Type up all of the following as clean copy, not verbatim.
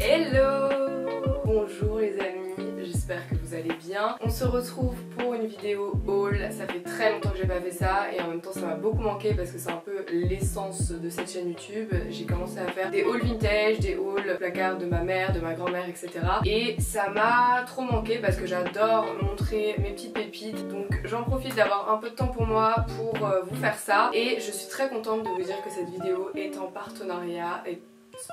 Hello! Bonjour les amis, j'espère que vous allez bien. On se retrouve pour une vidéo haul. Ça fait très longtemps que j'ai pas fait ça et en même temps ça m'a beaucoup manqué parce que c'est un peu l'essence de cette chaîne YouTube. J'ai commencé à faire des hauls vintage, des hauls placards de ma mère, de ma grand-mère, etc. Et ça m'a trop manqué parce que j'adore montrer mes petites pépites. Donc j'en profite d'avoir un peu de temps pour moi pour vous faire ça. Et je suis très contente de vous dire que cette vidéo est en partenariat et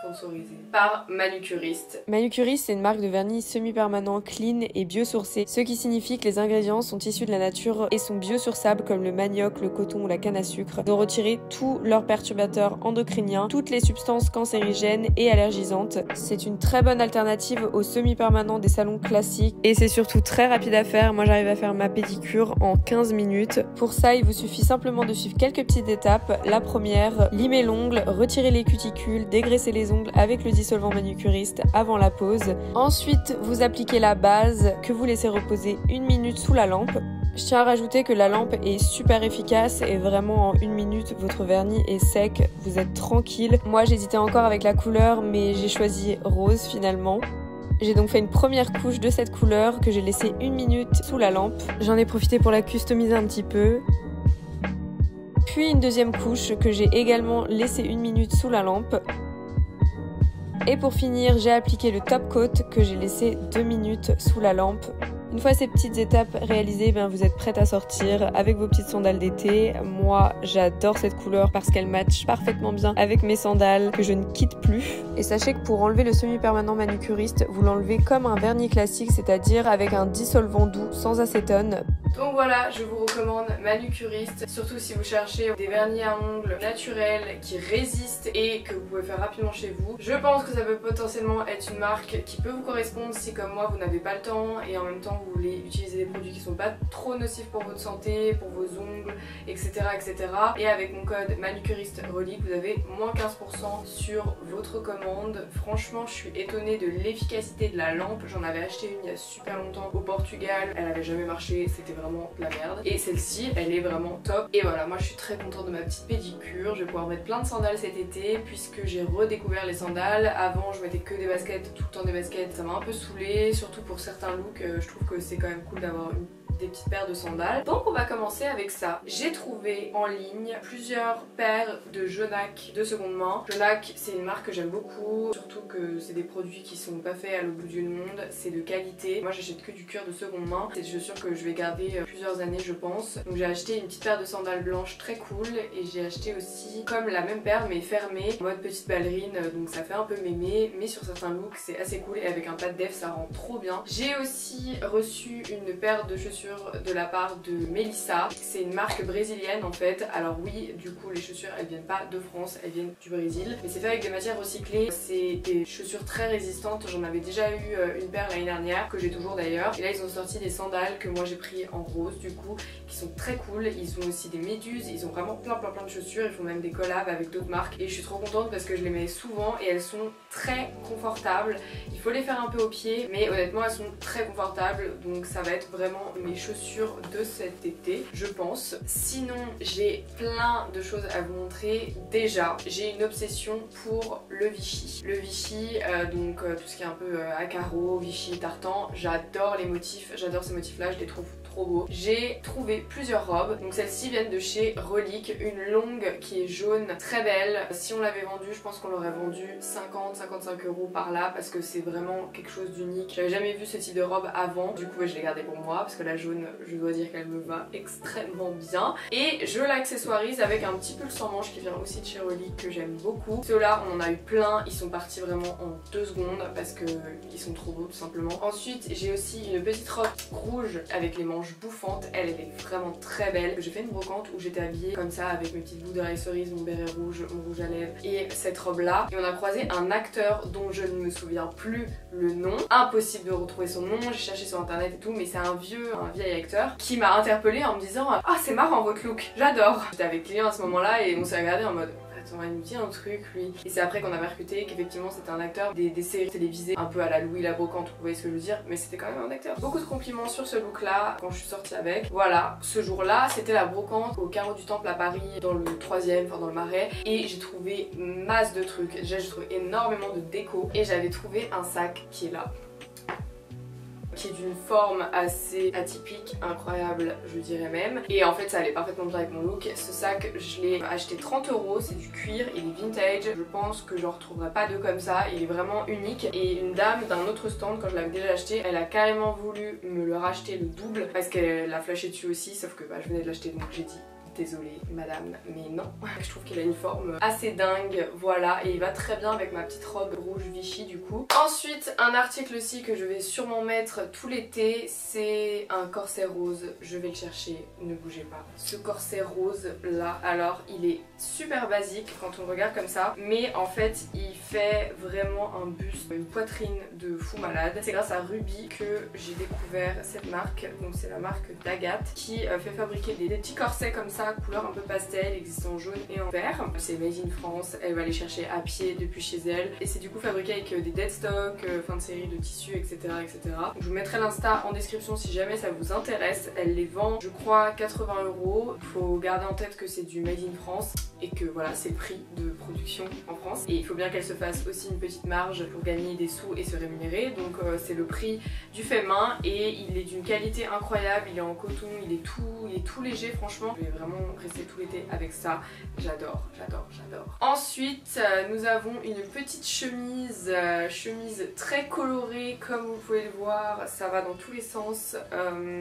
sponsorisé par Manucuriste. Manucuriste, c'est une marque de vernis semi-permanent, clean et biosourcé, ce qui signifie que les ingrédients sont issus de la nature et sont biosourçables comme le manioc, le coton ou la canne à sucre. Ils ont retiré tous leurs perturbateurs endocriniens, toutes les substances cancérigènes et allergisantes. C'est une très bonne alternative aux semi-permanents des salons classiques et c'est surtout très rapide à faire. Moi j'arrive à faire ma pédicure en 15 minutes. Pour ça, il vous suffit simplement de suivre quelques petites étapes. La première, limer l'ongle, retirer les cuticules, dégraisser les ongles avec le dissolvant Manucuriste avant la pose. Ensuite, vous appliquez la base que vous laissez reposer 1 minute sous la lampe. Je tiens à rajouter que la lampe est super efficace et vraiment en 1 minute votre vernis est sec, vous êtes tranquille. Moi j'hésitais encore avec la couleur mais j'ai choisi rose finalement. J'ai donc fait une première couche de cette couleur que j'ai laissée 1 minute sous la lampe. J'en ai profité pour la customiser un petit peu. Puis une deuxième couche que j'ai également laissée 1 minute sous la lampe. Et pour finir, j'ai appliqué le top coat que j'ai laissé 2 minutes sous la lampe. Une fois ces petites étapes réalisées, vous êtes prête à sortir avec vos petites sandales d'été. Moi, j'adore cette couleur parce qu'elle matche parfaitement bien avec mes sandales que je ne quitte plus. Et sachez que pour enlever le semi-permanent Manucuriste, vous l'enlevez comme un vernis classique, c'est-à-dire avec un dissolvant doux sans acétone. Donc voilà, je vous recommande Manucuriste, surtout si vous cherchez des vernis à ongles naturels qui résistent et que vous pouvez faire rapidement chez vous. Je pense que ça peut potentiellement être une marque qui peut vous correspondre si comme moi vous n'avez pas le temps et en même temps vous voulez utiliser des produits qui sont pas trop nocifs pour votre santé, pour vos ongles, etc. etc. Et avec mon code Manucuriste Relique, vous avez moins 15% sur votre commande. Franchement, je suis étonnée de l'efficacité de la lampe. J'en avais acheté une il y a super longtemps au Portugal, elle avait jamais marché, c'était vraiment de la merde. Et celle-ci, elle est vraiment top. Et voilà, moi je suis très contente de ma petite pédicure. Je vais pouvoir mettre plein de sandales cet été puisque j'ai redécouvert les sandales. Avant, je mettais que des baskets, tout le temps des baskets. Ça m'a un peu saoulée, surtout pour certains looks. Je trouve que c'est quand même cool d'avoir des petites paires de sandales. Donc on va commencer avec ça. J'ai trouvé en ligne plusieurs paires de Jonac de seconde main. Jonac, c'est une marque que j'aime beaucoup, surtout que c'est des produits qui sont pas faits à l'autre bout du monde, c'est de qualité. Moi j'achète que du cuir de seconde main, c'est des chaussures que je vais garder plusieurs années je pense. Donc j'ai acheté une petite paire de sandales blanches très cool et j'ai acheté aussi comme la même paire mais fermée en mode petite ballerine, donc ça fait un peu mémé mais sur certains looks c'est assez cool et avec un pas de def ça rend trop bien. J'ai aussi reçu une paire de chaussures de la part de Melissa. C'est une marque brésilienne en fait. Alors oui, du coup les chaussures elles viennent pas de France, elles viennent du Brésil. Mais c'est fait avec des matières recyclées. C'est des chaussures très résistantes. J'en avais déjà eu une paire l'année dernière, que j'ai toujours d'ailleurs. Et là ils ont sorti des sandales que moi j'ai pris en rose du coup, qui sont très cool. Ils ont aussi des méduses, ils ont vraiment plein de chaussures. Ils font même des collabs avec d'autres marques. Et je suis trop contente parce que je les mets souvent et elles sont très confortables. Il faut les faire un peu au pied, mais honnêtement elles sont très confortables. Donc ça va être vraiment mes chaussures de cet été je pense. Sinon j'ai plein de choses à vous montrer. Déjà j'ai une obsession pour le Vichy. Le Vichy donc tout ce qui est un peu à carreaux, Vichy, tartan, j'adore les motifs, j'adore ces motifs là, je les trouve trop beaux. J'ai trouvé plusieurs robes, donc celles-ci viennent de chez Relique, une longue qui est jaune, très belle. Si on l'avait vendue, je pense qu'on l'aurait vendue 50-55 € par là parce que c'est vraiment quelque chose d'unique. J'avais jamais vu ce type de robe avant, du coup je l'ai gardée pour moi parce que la jaune, je dois dire qu'elle me va extrêmement bien. Et je l'accessoirise avec un petit pull sans manche qui vient aussi de chez Relique que j'aime beaucoup. Ceux-là on en a eu plein, ils sont partis vraiment en 2 secondes parce que ils sont trop beaux tout simplement. Ensuite j'ai aussi une petite robe rouge avec les manches bouffante, elle est vraiment très belle. J'ai fait une brocante où j'étais habillée comme ça avec mes petites boucles d'oreilles cerises, mon béret rouge, mon rouge à lèvres et cette robe là. Et on a croisé un acteur dont je ne me souviens plus le nom. Impossible de retrouver son nom, j'ai cherché sur internet et tout, mais c'est un vieil acteur qui m'a interpellée en me disant ah c'est marrant votre look, j'adore. J'étais avec Clément à ce moment là et on s'est regardé en mode attends, il nous dit un truc lui. Et c'est après qu'on a percuté qu'effectivement c'était un acteur des séries télévisées un peu à la Louis la Brocante, vous voyez ce que je veux dire, mais c'était quand même un acteur. Beaucoup de compliments sur ce look là quand je suis sortie avec. Voilà, ce jour là c'était la Brocante au Carreau du Temple à Paris, dans le 3e, enfin dans le Marais, et j'ai trouvé masse de trucs. Déjà j'ai trouvé énormément de déco et j'avais trouvé un sac qui est là, qui est d'une forme assez atypique, incroyable je dirais même, et en fait ça allait parfaitement bien avec mon look. Ce sac je l'ai acheté 30 €, c'est du cuir, il est vintage, je pense que j'en retrouverai pas deux comme ça, il est vraiment unique. Et une dame d'un autre stand, quand je l'avais déjà acheté, elle a carrément voulu me le racheter le double parce qu'elle a flashé dessus aussi, sauf que bah, je venais de l'acheter donc j'ai dit désolée madame, mais non. Je trouve qu'il a une forme assez dingue, voilà, et il va très bien avec ma petite robe rouge Vichy du coup. Ensuite, un article aussi que je vais sûrement mettre tout l'été, c'est un corset rose. Je vais le chercher, ne bougez pas. Ce corset rose là, alors il est super basique quand on le regarde comme ça, mais en fait il fait vraiment un buste, une poitrine de fou malade. C'est grâce à Ruby que j'ai découvert cette marque, donc c'est la marque d'Agathe, qui fait fabriquer des petits corsets comme ça, couleur un peu pastel, existant en jaune et en vert. C'est made in France, elle va les chercher à pied depuis chez elle, et c'est du coup fabriqué avec des deadstock, fin de série de tissus, etc. etc. Donc, je vous mettrai l'insta en description si jamais ça vous intéresse. Elle les vend, je crois, 80 €. Il faut garder en tête que c'est du made in France et que voilà, c'est le prix de production en France. Et il faut bien qu'elle se fasse aussi une petite marge pour gagner des sous et se rémunérer. Donc c'est le prix du fait main et il est d'une qualité incroyable. Il est en coton, il est tout léger, franchement. Je vais vraiment rester tout l'été avec ça. J'adore, j'adore, j'adore. Ensuite, nous avons une petite chemise, chemise très colorée comme vous pouvez le voir. Ça va dans tous les sens.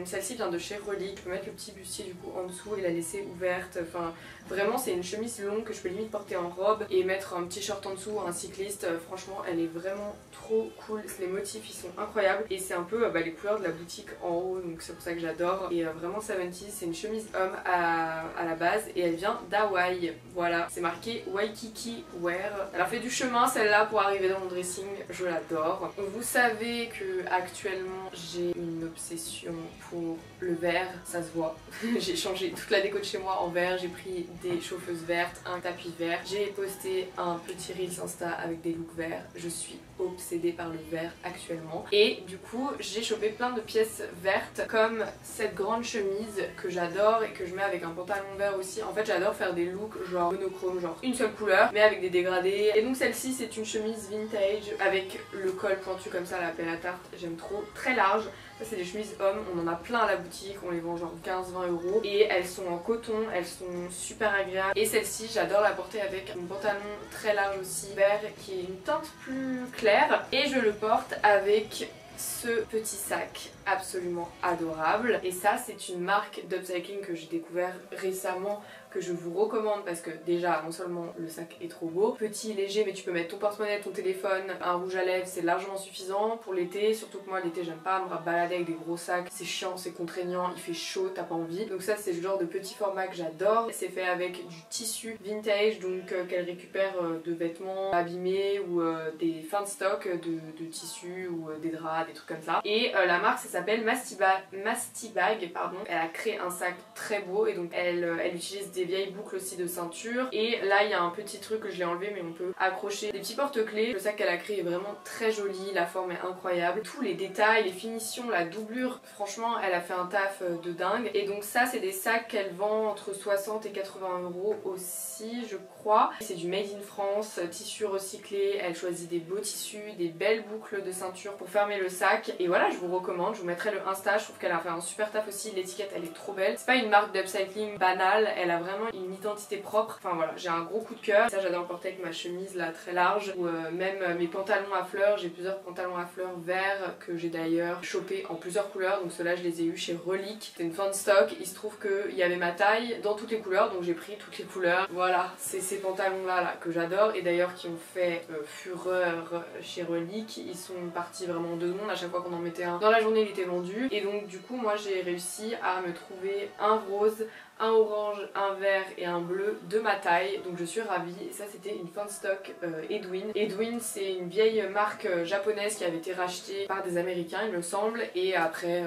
Celle-ci vient de chez Relique. Je peux mettre le petit bustier du coup en dessous et la laisser ouverte. Enfin, vraiment, c'est une chemise longue que je peux limite porter en robe et mettre un petit short en dessous, un cycliste. Franchement, elle est vraiment trop cool. Les motifs, ils sont incroyables et c'est un peu les couleurs de la boutique en haut, donc c'est pour ça que j'adore. Et vraiment 70s, c'est une chemise homme à la base et elle vient d'Hawaï. Voilà, c'est marqué Waikiki Wear. Elle a fait du chemin celle-là pour arriver dans mon dressing, je l'adore. Vous savez que actuellement j'ai une obsession pour le vert, ça se voit. J'ai changé toute la déco de chez moi en vert, j'ai pris des chauffeuses vertes, un tapis vert. J'ai posté un petit Reels Insta avec des looks verts. Je suis obsédée par le vert actuellement. Et du coup, j'ai chopé plein de pièces vertes comme cette grande chemise que j'adore et que je mets avec un pantalon vert aussi. En fait, j'adore faire des looks genre monochrome, genre une seule couleur, mais avec des dégradés. Et donc celle-ci, c'est une chemise vintage avec le col pointu comme ça, la pelle à tarte. J'aime trop, très large. Ça c'est des chemises hommes, on en a plein à la boutique, on les vend genre 15-20 € et elles sont en coton, elles sont super agréables. Et celle-ci j'adore la porter avec un pantalon très large aussi, vert, qui est une teinte plus claire. Et je le porte avec ce petit sac absolument adorable. Et ça c'est une marque d'upcycling que j'ai découvert récemment, que je vous recommande parce que déjà non seulement le sac est trop beau, petit, léger, mais tu peux mettre ton porte-monnaie, ton téléphone, un rouge à lèvres, c'est largement suffisant pour l'été. Surtout que moi l'été j'aime pas me balader avec des gros sacs, c'est chiant, c'est contraignant, il fait chaud, t'as pas envie. Donc ça c'est le genre de petit format que j'adore. C'est fait avec du tissu vintage, donc qu'elle récupère de vêtements abîmés ou des fins de stock de tissus ou des draps, des trucs comme ça. Et la marque ça s'appelle Mastibag, pardon. Elle a créé un sac très beau et donc elle utilise des vieilles boucles aussi de ceinture. Et là il y a un petit truc que je l'ai enlevé, mais on peut accrocher des petits porte-clés. Le sac qu'elle a créé est vraiment très joli, la forme est incroyable. Tous les détails, les finitions, la doublure, franchement elle a fait un taf de dingue. Et donc ça c'est des sacs qu'elle vend entre 60 et 80 € aussi je crois. C'est du made in France, tissu recyclé, elle choisit des beaux tissus, des belles boucles de ceinture pour fermer le sac. Et voilà, je vous recommande, je vous mettrai le Insta, je trouve qu'elle a fait un super taf aussi, l'étiquette elle est trop belle. C'est pas une marque d'upcycling banale, elle a vraiment une identité propre. Enfin voilà, j'ai un gros coup de cœur. Ça j'adore le porter avec ma chemise là très large, ou même mes pantalons à fleurs. J'ai plusieurs pantalons à fleurs verts que j'ai d'ailleurs chopé en plusieurs couleurs. Donc ceux-là je les ai eu chez Relique, c'est une fin de stock. Il se trouve qu'il y avait ma taille dans toutes les couleurs, donc j'ai pris toutes les couleurs. Voilà, c'est ces pantalons là que j'adore et d'ailleurs qui ont fait fureur chez Relique. Ils sont partis vraiment en 2 secondes, à chaque fois qu'on en mettait un dans la journée il était vendu. Et donc du coup moi j'ai réussi à me trouver un rose, un orange, un vert et un bleu de ma taille, donc je suis ravie. Et ça c'était une fin de stock Edwin. Edwin c'est une vieille marque japonaise qui avait été rachetée par des américains il me semble, et après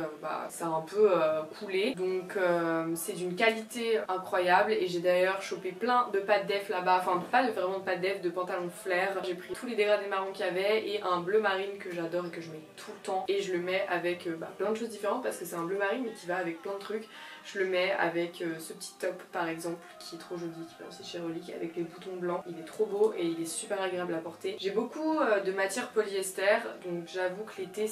ça a un peu coulé, donc c'est d'une qualité incroyable. Et j'ai d'ailleurs chopé plein de pattes def là-bas, enfin pas vraiment de pattes def, de pantalons flair. J'ai pris tous les dégradés marrons qu'il y avait et un bleu marine que j'adore et que je mets tout le temps, et je le mets avec plein de choses différentes parce que c'est un bleu marine mais qui va avec plein de trucs. Je le mets avec ce petit top par exemple qui est trop joli, qui vient aussi chez Relique, avec les boutons blancs. Il est trop beau et il est super agréable à porter. J'ai beaucoup de matière polyester, donc j'avoue que l'été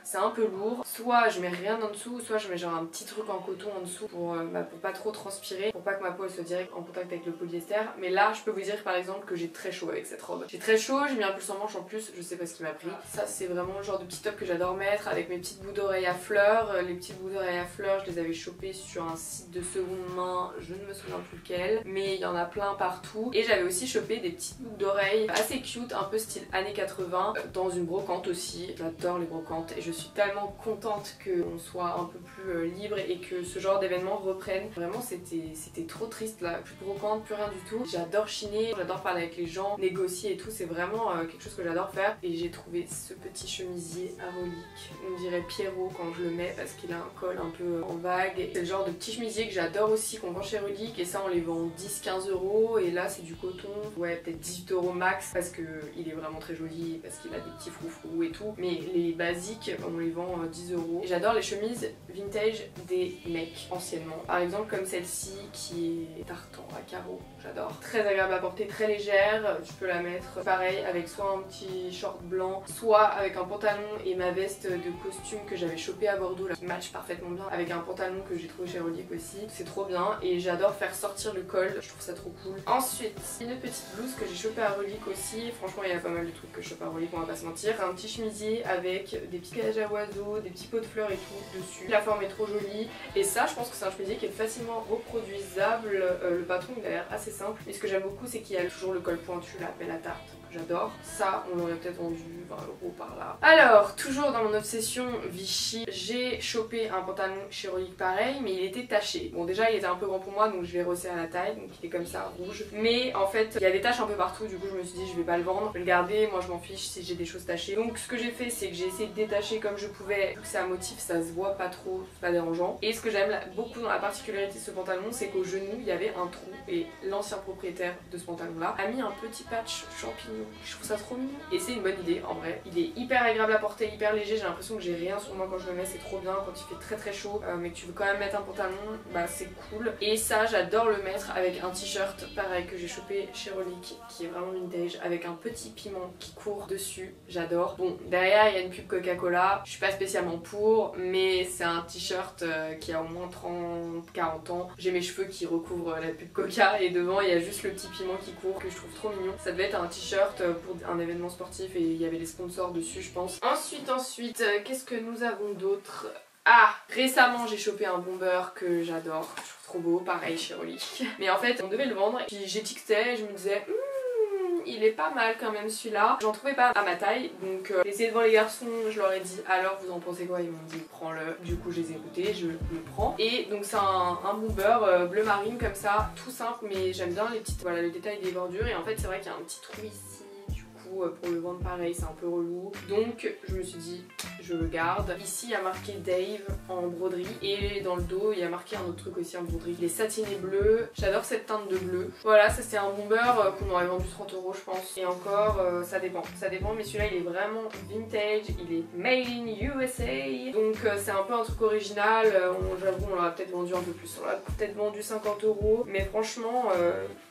c'est un peu lourd. Soit je mets rien en dessous, soit je mets genre un petit truc en coton en dessous pour pas trop transpirer, pour pas que ma peau elle soit direct en contact avec le polyester. Mais là je peux vous dire par exemple que j'ai très chaud avec cette robe. J'ai très chaud, j'ai mis un pull sans manche en plus, je sais pas ce qui m'a pris. Ça c'est vraiment le genre de petit top que j'adore mettre avec mes petites boucles d'oreilles à fleurs. Les petites boucles d'oreilles à fleurs je les avais chopées sur un site de seconde main, je ne me souviens plus lequel, mais il y en a plein partout. Et j'avais aussi chopé des petites boucles d'oreilles assez cute, un peu style années 80, dans une brocante aussi. J'adore les brocantes et je suis tellement contente qu'on soit un peu plus libre et que ce genre d'événement reprenne. Vraiment c'était trop triste là, plus de brocante, plus rien du tout. J'adore chiner, j'adore parler avec les gens, négocier et tout, c'est vraiment quelque chose que j'adore faire. Et j'ai trouvé ce petit chemisier à relique, on dirait Pierrot quand je le mets parce qu'il a un col un peu en vague. C'est le genre de petit chemisier que j'adore aussi, qu'on vend chez Relique, et ça on les vend 10-15 €, et là c'est du coton, ouais peut-être 18 € max parce que il est vraiment très joli, parce qu'il a des petits froufrous et tout, mais les basiques on les vend 10 €. J'adore les chemises vintage des mecs anciennement, par exemple comme celle-ci qui est tartan à carreaux, j'adore. Très agréable à porter, très légère, tu peux la mettre pareil avec soit un petit short blanc, soit avec un pantalon et ma veste de costume que j'avais chopé à Bordeaux là, qui match parfaitement bien avec un pantalon que j'ai trouvé chez Relique aussi. C'est trop bien et j'adore faire sortir le col, je trouve ça trop cool. Ensuite, une petite blouse que j'ai chopé à Relique aussi. Franchement, il y a pas mal de trucs que je chope à Relique, on va pas se mentir. Un petit chemisier avec des petits cages à oiseaux, des petits pots de fleurs et tout dessus. La forme est trop jolie et ça, je pense que c'est un chemisier qui est facilement reproduisable. Le patron, il a l'air assez simple. Mais ce que j'aime beaucoup, c'est qu'il y a toujours le col pointu, la pelle à tarte. J'adore. Ça, on l'aurait peut-être vendu 20 € par là. Alors, toujours dans mon obsession Vichy, j'ai chopé un pantalon chez Relique pareil, mais il était taché. Bon, déjà, il était un peu grand pour moi, donc je l'ai resserré à la taille, donc il est comme ça, rouge. Mais en fait, il y a des taches un peu partout, du coup, je me suis dit, je vais pas le vendre, je vais le garder, moi je m'en fiche si j'ai des choses tachées. Donc, ce que j'ai fait, c'est que j'ai essayé de détacher comme je pouvais, vu que c'est un motif, ça se voit pas trop, c'est pas dérangeant. Et ce que j'aime beaucoup dans la particularité de ce pantalon, c'est qu'au genou, il y avait un trou, et l'ancien propriétaire de ce pantalon-là a mis un petit patch champignon. Je trouve ça trop mignon et c'est une bonne idée en vrai. Il est hyper agréable à porter, hyper léger, j'ai l'impression que j'ai rien sur moi quand je le mets, c'est trop bien quand il fait très chaud mais que tu veux quand même mettre un pantalon, bah c'est cool. Et ça j'adore le mettre avec un t-shirt pareil que j'ai chopé chez Relique qui est vraiment vintage avec un petit piment qui court dessus, j'adore. Bon derrière il y a une pub Coca-Cola, je suis pas spécialement pour mais c'est un t-shirt qui a au moins 30-40 ans. J'ai mes cheveux qui recouvrent la pub Coca et devant il y a juste le petit piment qui court que je trouve trop mignon. Ça devait être un t-shirt pour un événement sportif et il y avait les sponsors dessus je pense. Ensuite, qu'est-ce que nous avons d'autre? Ah, récemment j'ai chopé un bomber que j'adore, je trouve trop beau, pareil chez Relique. Mais en fait on devait le vendre, puis j'étiquetais et je me disais il est pas mal quand même celui-là. J'en trouvais pas à ma taille, donc j'ai essayé de voir les garçons, je leur ai dit alors vous en pensez quoi? Ils m'ont dit prends-le. Du coup je les ai écoutés, je le prends. Et donc c'est un bomber bleu marine comme ça, tout simple mais j'aime bien les petites, voilà le détail des bordures. Et en fait c'est vrai qu'il y a un petit trou ici. Pour le vendre pareil c'est un peu relou, donc je me suis dit je le garde. Ici il y a marqué Dave en broderie et dans le dos il y a marqué un autre truc aussi en broderie, les satinés bleus. J'adore cette teinte de bleu. Voilà, ça c'est un bomber qu'on aurait vendu 30 € je pense, et encore ça dépend mais celui-là il est vraiment vintage, il est made in USA, donc c'est un peu un truc original. J'avoue on l'aurait peut-être vendu un peu plus, on l'a peut-être vendu 50 €, mais franchement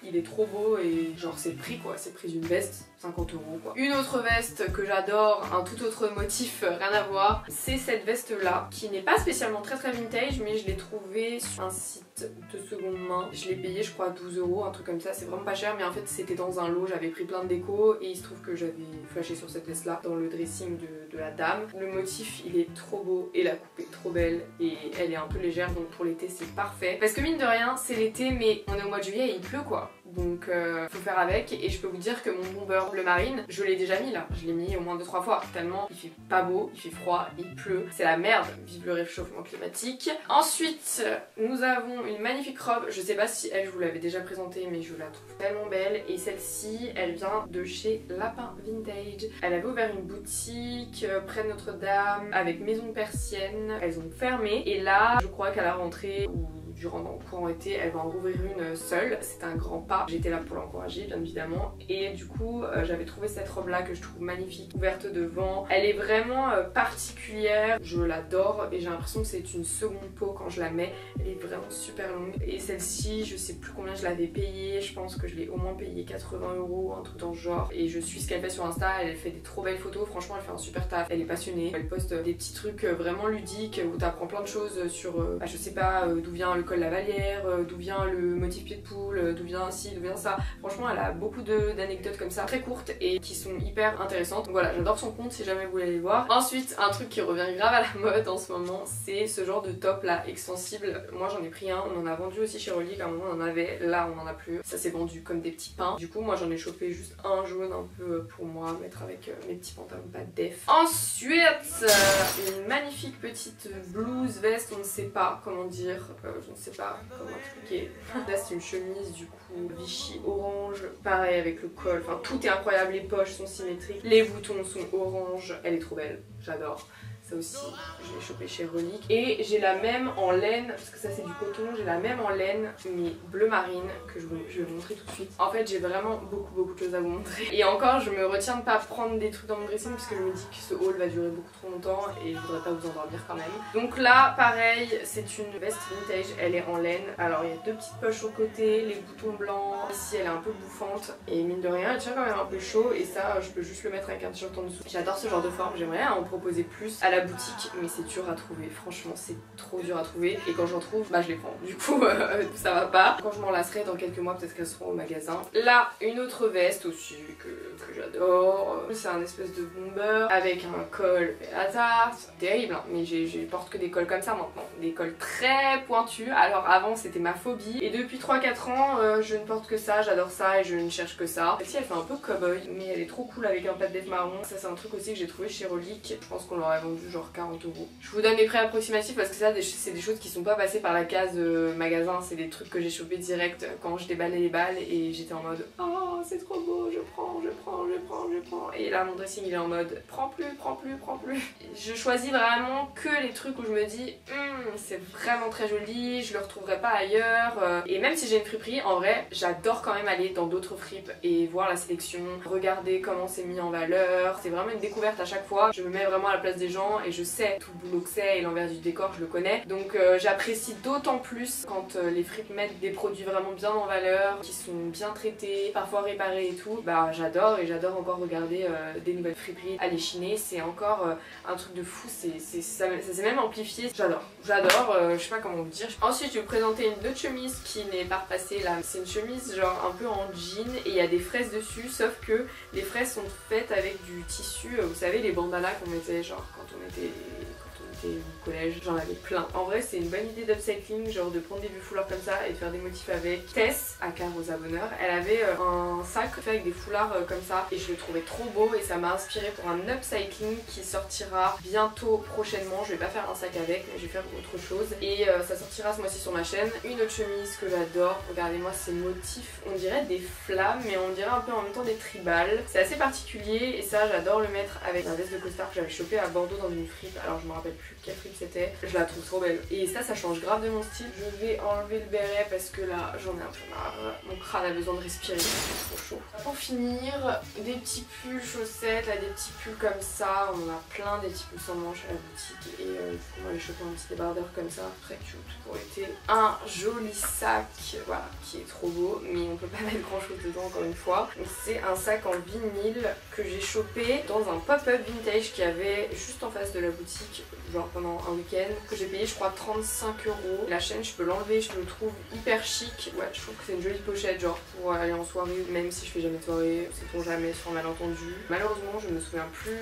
il est trop beau et genre c'est le prix quoi, c'est le prix d'une veste, 50 € quoi. Une autre veste que j'adore, un tout autre motif, rien à voir, c'est cette veste là qui n'est pas spécialement très vintage mais je l'ai trouvée sur un site de seconde main. Je l'ai payé je crois 12 €, un truc comme ça, c'est vraiment pas cher mais en fait c'était dans un lot, j'avais pris plein de déco et il se trouve que j'avais flashé sur cette veste là dans le dressing de la dame. Le motif il est trop beau et la coupe est trop belle et elle est un peu légère donc pour l'été c'est parfait parce que mine de rien c'est l'été mais on est au mois de juillet et il pleut quoi. donc faut faire avec. Et je peux vous dire que mon bomber bleu marine, je l'ai déjà mis là, je l'ai mis au moins 2-3 fois, tellement il fait pas beau, il fait froid, il pleut, c'est la merde, vive le réchauffement climatique. Ensuite nous avons une magnifique robe, je sais pas si elle, je vous l'avais déjà présentée, mais je la trouve tellement belle. Et celle-ci, elle vient de chez Lapin Vintage. Elle avait ouvert une boutique près de Notre-Dame avec maison persienne, elles ont fermé et là je crois qu'à la rentrée ou durant le courant été, elle va en rouvrir une seule. C'est un grand pas. J'étais là pour l'encourager, bien évidemment. Et du coup, j'avais trouvé cette robe-là que je trouve magnifique, ouverte devant. Elle est vraiment particulière. Je l'adore et j'ai l'impression que c'est une seconde peau quand je la mets. Elle est vraiment super longue. Et celle-ci, je sais plus combien je l'avais payée. Je pense que je l'ai au moins payée 80 €, un truc dans ce genre. Et je suis ce qu'elle fait sur Insta. Elle fait des trop belles photos. Franchement, elle fait un super taf. Elle est passionnée. Elle poste des petits trucs vraiment ludiques où t'apprends plein de choses sur, je sais pas, d'où vient le col Lavalière, d'où vient le motif pied de poule, d'où vient ci, d'où vient ça. Franchement, elle a beaucoup d'anecdotes comme ça, très courtes et qui sont hyper intéressantes. Donc voilà, j'adore son compte si jamais vous voulez aller voir. Ensuite, un truc qui revient grave à la mode en ce moment, c'est ce genre de top là, extensible. Moi j'en ai pris un, on en a vendu aussi chez Relique, à un moment on en avait, là on en a plus. Ça s'est vendu comme des petits pains. Du coup, moi j'en ai chopé juste un jaune un peu pour moi, mettre avec mes petits pantalons pas de def. Ensuite, une magnifique petite blouse, veste, on ne sait pas comment dire, je ne sais pas comment expliquer. Là c'est une chemise du coup Vichy orange, pareil avec le col, enfin tout est incroyable, les poches sont symétriques, les boutons sont orange, elle est trop belle, j'adore. Ça aussi, je l'ai chopé chez Relique. Et j'ai la même en laine, parce que ça c'est du coton, j'ai la même en laine, mais bleu marine, que je vais vous montrer tout de suite. En fait, j'ai vraiment beaucoup de choses à vous montrer. Et encore, je me retiens de pas prendre des trucs dans mon dressing, parce que je me dis que ce haul va durer beaucoup trop longtemps et je voudrais pas vous endormir quand même. Donc là, pareil, c'est une veste vintage, elle est en laine. Alors il y a deux petites poches au côté, les boutons blancs. Ici, elle est un peu bouffante. Et mine de rien, elle tient quand même un peu chaud. Et ça, je peux juste le mettre avec un t-shirt en dessous. J'adore ce genre de forme, j'aimerais en proposer plus à la boutique, mais c'est dur à trouver, franchement c'est trop dur à trouver et quand j'en trouve bah je les prends, du coup ça va pas. Quand je m'en lasserai dans quelques mois peut-être qu'elles seront au magasin. Là une autre veste aussi que j'adore, c'est un espèce de bomber avec un col hasard, c'est terrible hein, mais je porte que des cols comme ça maintenant, des cols très pointus. Alors avant c'était ma phobie et depuis 3-4 ans je ne porte que ça, j'adore ça et je ne cherche que ça. Celle-ci elle fait un peu cowboy mais elle est trop cool avec un pas de def marron, ça c'est un truc aussi que j'ai trouvé chez Relique, je pense qu'on l'aurait vendu genre 40 €. Je vous donne les prix approximatifs parce que ça c'est des choses qui sont pas passées par la case magasin, c'est des trucs que j'ai chopé direct quand je déballais les balles et j'étais en mode oh c'est trop beau, je prends. Et là mon dressing il est en mode prends plus. Je choisis vraiment que les trucs où je me dis c'est vraiment très joli, je le retrouverai pas ailleurs. Et même si j'ai une friperie, en vrai j'adore quand même aller dans d'autres fripes et voir la sélection, regarder comment c'est mis en valeur. C'est vraiment une découverte à chaque fois, je me mets vraiment à la place des gens et je sais tout le boulot que c'est et l'envers du décor je le connais, donc j'apprécie d'autant plus quand les fripes mettent des produits vraiment bien en valeur, qui sont bien traités, parfois réparés et tout. Bah j'adore et j'adore encore regarder des nouvelles friperies, aller chiner, c'est encore un truc de fou, ça s'est même amplifié, j'adore, je sais pas comment vous dire. Ensuite je vais vous présenter une autre chemise qui n'est pas repassée là, c'est une chemise genre un peu en jean et il y a des fraises dessus, sauf que les fraises sont faites avec du tissu, vous savez les bandanas qu'on mettait genre quand on était au collège, j'en avais plein. En vrai c'est une bonne idée d'upcycling, genre de prendre des vieux foulards comme ça et de faire des motifs avec. Tess, à Rosa Bonheur, elle avait un sac fait avec des foulards comme ça et je le trouvais trop beau et ça m'a inspiré pour un upcycling qui sortira bientôt prochainement. Je vais pas faire un sac avec mais je vais faire autre chose et ça sortira ce mois-ci sur ma chaîne. Une autre chemise que j'adore, regardez-moi ces motifs, on dirait des flammes mais on dirait un peu en même temps des tribales. C'est assez particulier et ça j'adore le mettre avec un veste de costard que j'avais chopé à Bordeaux dans une fripe, alors je me rappelle plus quelle fripe c'était, je la trouve trop belle et ça change grave de mon style. Je vais enlever le béret parce que là j'en ai un peu marre, mon crâne a besoin de respirer, c'est trop chaud. Pour finir, des petits pulls chaussettes, là des petits pulls comme ça, on en a plein des petits pulls sans manches à la boutique et du coup on va les choper un petit débardeur comme ça, très cute pour l'été. Un joli sac, voilà, qui est trop beau mais on peut pas mettre grand chose dedans encore une fois. C'est un sac en vinyle que j'ai chopé dans un pop-up vintage qui avait juste en face de la boutique, genre genre pendant un week-end, que j'ai payé je crois 35 €. La chaîne je peux l'enlever, je le trouve hyper chic. Ouais, je trouve que c'est une jolie pochette genre pour aller en soirée, même si je fais jamais de soirée, sait-on jamais sur un malentendu. Malheureusement je me souviens plus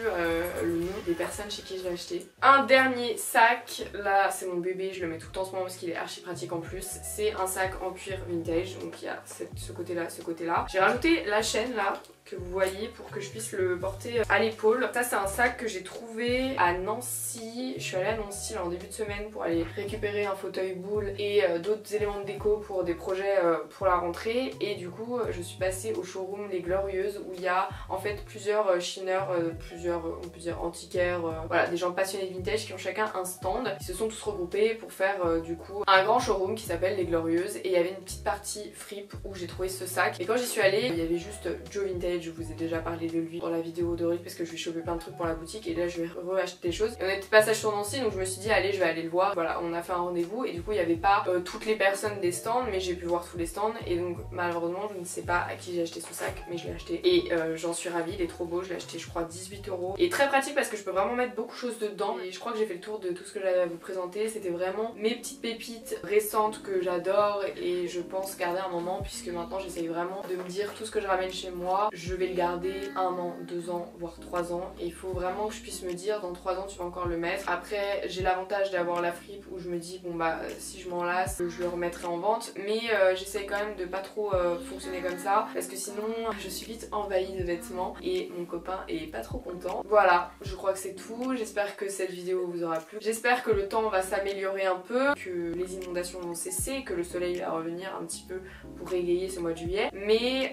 le nom des personnes chez qui je l'ai acheté. Un dernier sac, là c'est mon bébé, je le mets tout le temps en ce moment parce qu'il est archi pratique en plus. C'est un sac en cuir vintage, donc il y a ce côté-là, ce côté-là. J'ai rajouté la chaîne là que vous voyez pour que je puisse le porter à l'épaule. Ça c'est un sac que j'ai trouvé à Nancy. Je suis allée à Nancy là, en début de semaine pour aller récupérer un fauteuil boule et d'autres éléments de déco pour des projets pour la rentrée, et du coup je suis passée au showroom Les Glorieuses où il y a en fait plusieurs chineurs, on peut dire antiquaires, voilà, des gens passionnés de vintage qui ont chacun un stand. Ils se sont tous regroupés pour faire du coup un grand showroom qui s'appelle Les Glorieuses, et il y avait une petite partie fripe où j'ai trouvé ce sac. Et quand j'y suis allée, il y avait juste Joe Vintage, je vous ai déjà parlé de lui dans la vidéo de Rick parce que je lui ai chopé plein de trucs pour la boutique, et là je vais re-acheter des choses. Et on était passage sur Nancy, donc je me suis dit allez je vais aller le voir. Voilà, on a fait un rendez-vous et du coup il n'y avait pas toutes les personnes des stands, mais j'ai pu voir tous les stands, et donc malheureusement je ne sais pas à qui j'ai acheté ce sac, mais je l'ai acheté et j'en suis ravie, il est trop beau. Je l'ai acheté je crois 18 €, et très pratique parce que je peux vraiment mettre beaucoup de choses dedans, et je crois que j'ai fait le tour de tout ce que j'avais à vous présenter. C'était vraiment mes petites pépites récentes que j'adore et je pense garder un moment, puisque maintenant j'essaye vraiment de me dire tout ce que je ramène chez moi, je vais le garder 1 an, 2 ans, voire 3 ans, et il faut vraiment que je puisse me dire dans 3 ans tu vas encore le mettre. Après j'ai l'avantage d'avoir la fripe où je me dis bon bah si je m'en lasse je le remettrai en vente, mais j'essaye quand même de pas trop fonctionner comme ça parce que sinon je suis vite envahie de vêtements et mon copain est pas trop content. Voilà, je crois que c'est tout. J'espère que cette vidéo vous aura plu, j'espère que le temps va s'améliorer un peu, que les inondations vont cesser, que le soleil va revenir un petit peu pour régayer ce mois de juillet, mais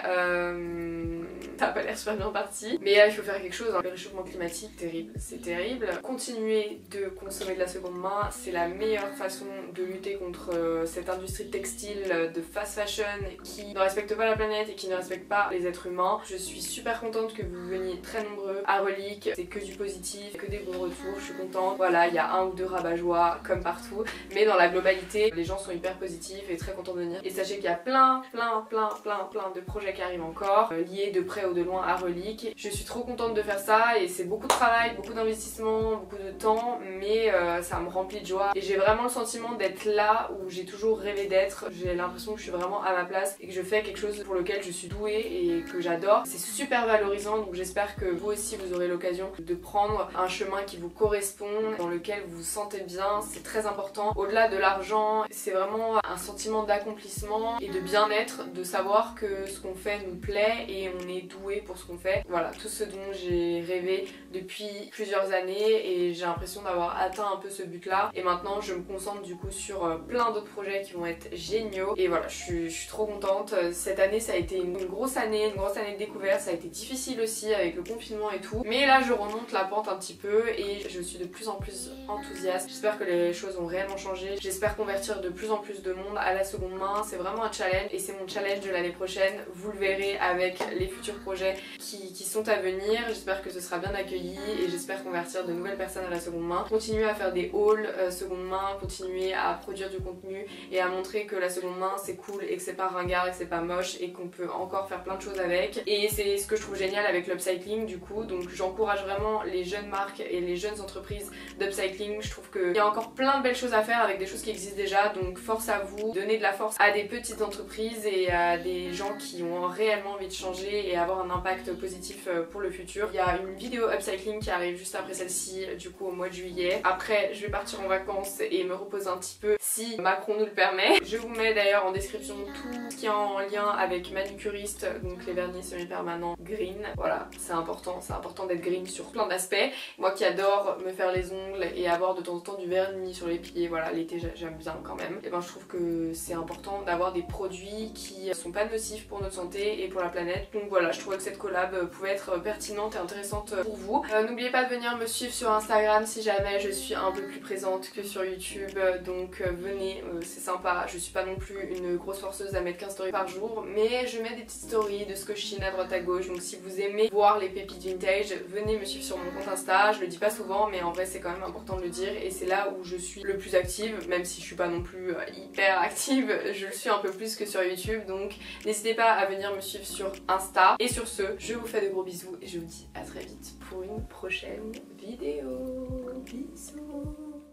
ça a pas l'air super bien parti. Mais là il faut faire quelque chose, hein. Le réchauffement climatique, terrible, c'est terrible. Continuer de consommer de la seconde main, c'est la meilleure façon de lutter contre cette industrie textile de fast fashion qui ne respecte pas la planète et qui ne respecte pas les êtres humains. Je suis super contente que vous veniez très nombreux à Relique, c'est que du positif, que des bons retours, je suis contente. Voilà, il y a un ou deux rabat-joie comme partout, mais dans la globalité les gens sont hyper positifs et très contents de venir. Et sachez qu'il y a plein de projets qui arrivent encore, liés de près ou de loin à Relique. Je suis trop contente de faire ça, et c'est beaucoup de travail, beaucoup d'investissement, beaucoup de temps, mais ça me remplit de joie et j'ai vraiment le sentiment d'être là où j'ai toujours rêvé d'être. J'ai l'impression que je suis vraiment à ma place et que je fais quelque chose pour lequel je suis douée et que j'adore. C'est super valorisant, donc j'espère que vous aussi vous aurez l'occasion de prendre un chemin qui vous correspond, dans lequel vous vous sentez bien. C'est très important. Au-delà de l'argent, c'est vraiment un sentiment d'accomplissement et de bien-être, de savoir que ce qu'on fait nous plaît et on est doué pour ce qu'on fait. Voilà, tout ce dont j'ai rêvé depuis plusieurs années, et j'ai l'impression d'avoir atteint un peu ce but là, et maintenant je me concentre du coup sur plein d'autres projets qui vont être géniaux, et voilà, je suis trop contente. Cette année ça a été une grosse année de découverte, ça a été difficile aussi avec le confinement et tout, mais là je remonte la pente un petit peu et je suis de plus en plus enthousiaste. J'espère que les choses ont réellement changé, j'espère convertir de plus en plus de monde à la seconde main. C'est vraiment un challenge et c'est mon challenge de l'année prochaine, vous le verrez avec les futurs projets qui sont à venir. J'espère que ce sera bien accueilli et j'espère convertir de nouvelles personnes à la seconde main, continuer à faire des hauls seconde main, continuer à produire du contenu et à montrer que la seconde main c'est cool et que c'est pas ringard et que c'est pas moche et qu'on peut encore faire plein de choses avec. Et c'est ce que je trouve génial avec l'upcycling du coup, donc j'encourage vraiment les jeunes marques et les jeunes entreprises d'upcycling. Je trouve qu'il y a encore plein de belles choses à faire avec des choses qui existent déjà, donc force à vous, donnez de la force à des petites entreprises et à des gens qui ont réellement envie de changer et avoir un impact positif pour le futur. Il y a une vidéo upcycling qui arrive juste après celle-ci, du coup au mois de juillet. Après je vais partir en vacances et me reposer un petit peu si Macron nous le permet. Je vous mets d'ailleurs en description tout ce qui est en lien avec manucuriste, donc les vernis semi-permanents green. Voilà, c'est important d'être green sur plein d'aspects. Moi qui adore me faire les ongles et avoir de temps en temps du vernis sur les pieds, voilà, l'été j'aime bien quand même, et ben je trouve que c'est important d'avoir des produits qui sont pas nocifs pour notre santé et pour la planète. Donc voilà, je trouvais que cette collab pouvait être pertinente et intéressante pour vous. N'oubliez pas de venir me suivre sur Instagram si jamais je suis un peu plus présente que sur YouTube, donc venez, c'est sympa. Je suis pas non plus une grosse forceuse à mettre 15 stories par jour, mais je mets des petites stories de ce que je chine à droite à gauche, donc si vous aimez voir les pépites vintage, venez me suivre sur mon compte Insta. Je le dis pas souvent, mais en vrai c'est quand même important de le dire, et c'est là où je suis le plus active, même si je suis pas non plus hyper active, je le suis un peu plus que sur YouTube, donc n'hésitez pas à venir me suivre sur Insta. Et sur ce, je vous fais de gros bisous et je vous dis à très vite pour une prochaine vidéo. Bisous.